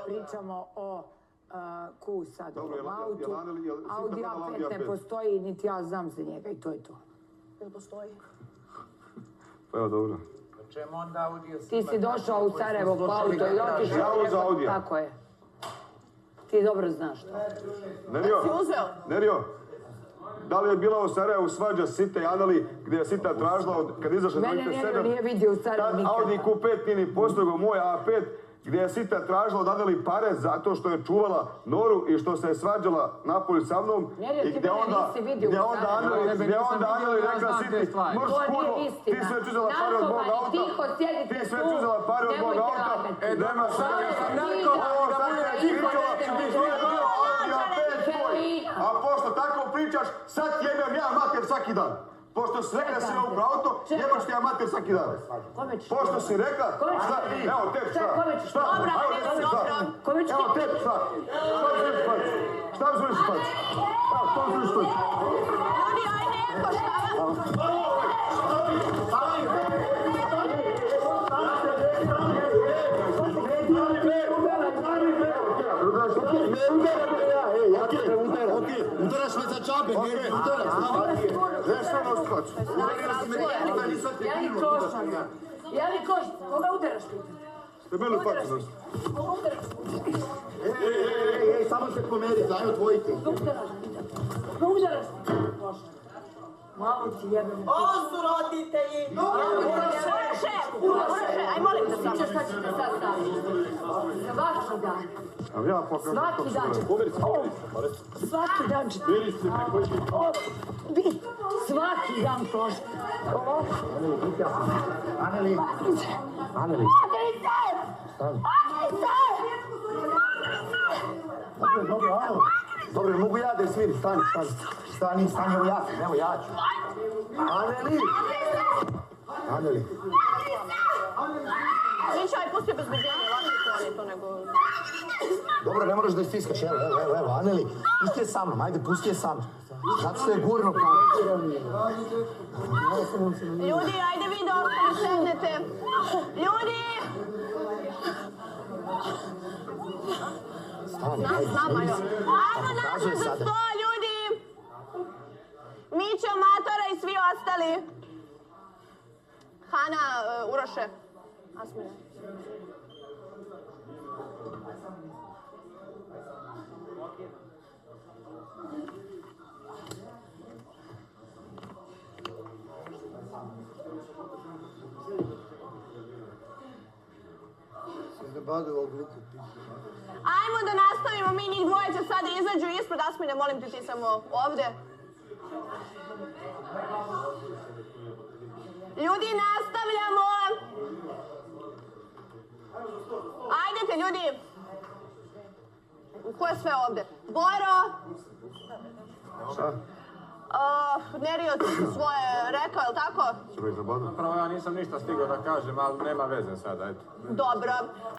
Pričamo o Q-Sadovom autu. Audi A5 ne postoji, niti ja znam za njega i to je to. Jel postoji? Pa evo, dobro. Čemu onda Audio? Ti si došao u Sarajevo po auto i otišao. Ja ovo za Audija. Tako je. Ti dobro znaš to. Nerio, da li je bila u Sarajevu svađa Site i Anali gdje je Sita tražila kad izašla 27? Mene Nerio nije vidio u Sarajevu nikada. Audi Q5 nije ni postojao moj A5 gdje je Sita tražila od Anali pare zato što je čuvala Noru i što se je svađala napolju sa mnom. Nerio, ti mene nisi vidio u Sarajevu. Gdje onda Anali rekla Siti, mrš kurvo, ti sve čuzela pare od mog auta. Ti sve čuzela pare od mog auta. Nema svega. A pošto tako pričaš, sad jebem ja mater svaki dan. Pošto si rekla si u auto, jebeš ti ja mater svaki dan. Pošto si rekla, šta? Evo tebi šta? Šta? Evo tebi šta? Šta mi želiš spati? Šta mi želiš spati? Ljudi, ajde, neko Udaraš me za džabe, ne, udaraš. Nešto ono spaću. Jeli košan? Jeli košan? Koga udaraš ti? Debelu facu nas. Koga udaraš? Ej, samo se pomeri, znaju tvojiti. Koga udaraš? Malo ti jebem. Ovo su roditelji! Uroše, aj molim te samo. Šta ćete sad staviti? Svaki dan. Ja pokažem Svaki dan ćete. Svaki dan ćete. Svaki dan prošlo. Aneli. Aneli. Dobro, mogu ja da je smirim, stani, evo ja ću. Aneli! Aneli. Mića, aj pustio bez bezbjenja, lakše to nego... Dobro, ne moraš da je stiskaš, evo, Aneli, pusti je sa mnom, ajde, pusti je sa mnom. Zato što je gurno kao... Ljudi, ajde vi da ostali sednete. Ljudi! Stani, Znam, ajde. Ajmo nazad za sto, ljudi! Mićo, Matora i svi ostali. Hana, Uroše. Asmina. Ajmo da nastavimo, mi njih dvoje će sada izađu ispred. Asmine, molim te ti samo ovde. Ljudi, nastavljamo! Ajdete, ljudi! Ko je sve ovde? Boro! Šta? Nerio, ti si svoje rekao, je li tako? Čekaj, zabavno. Prvo ja nisam ništa stigao da kažem, ali nema veze sada, eto. Dobro.